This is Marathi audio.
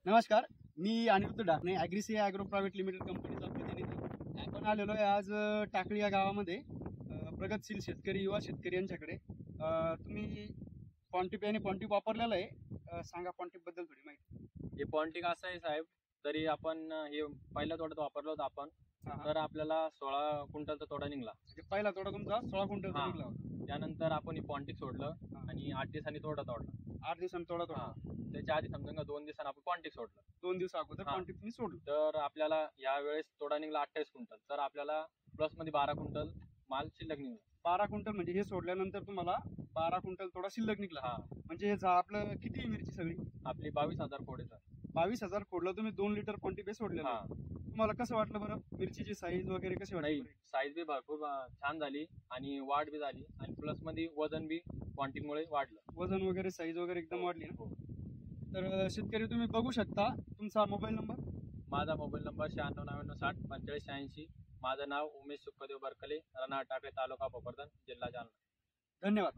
नमस्कार, मी Aniruddha Dakne, Agrisia agro private limited कंपनीचा प्रतिनिधी. आपण आलेलो आहे आज टाकळी या गावामध्ये प्रगतशील शेतकरी, युवा शेतकरी यांच्याकडे. तुम्ही पॉन्टिप आणि पॉन्टिप वापरलेलं आहे, सांगा पॉन्टिपबद्दल थोडी माहिती. हे पॉन्टिक असं आहे साहेब, तरी आपण हे पहिल्या तोड्यात वापरलं होतं आपण. तर आपल्याला 16 क्विंटलचा तोडा निघाला. म्हणजे पहिला तोडा तुमचा 16 क्विंटलचा हा. निघाला होता. त्यानंतर आपण हे पॉन्टिक सोडलं आणि 8 दिवसांनी तोडा तोडला. 8 दिवसांनी तोडा तोडा. त्याच्या आधी समजा 2 दिवसांनी आपण पॉन्टिक सोडलं. 2 दिवस अगोदर हा. पॉन्टिप मी सोडलं. तर आपल्याला या वेळेस तोडा निघाला 28 क्विंटल. तर आपल्याला प्लस मध्ये 12 क्विंटल माल शिल्लक निघाला. 12 क्विंटल म्हणजे हे सोडल्यानंतर तुम्हाला 12 क्विंटल तोडा शिल्लक निघाला. हा, म्हणजे आपलं किती मिरची सगळी? आपली 22,000 कोडेचा. 22,000 खोडलं तुम्ही 2 लिटर पॉन्टिप सोडलेलं. हा, तुम्हाला कसं वाटलं बरं? मिरचीची साईज वगैरे कशी नाही वाटली? साईज बी भरपूर छान झाली आणि वाढ बी झाली आणि प्लस मध्ये वजन बी पॉन्टिक मुळे वाढलं. वजन वगैरे साईज वगैरे एकदम वाढली ना. हो. तर शेतकरी तुम्ही बघू शकता. तुमचा मोबाईल नंबर? माझा मोबाईल नंबर 9699604586. माझं नाव उमेश सुखदेव बरकले, राहणार टाकळी, तालुका भोकरदन, जिल्हा जालना. धन्यवाद.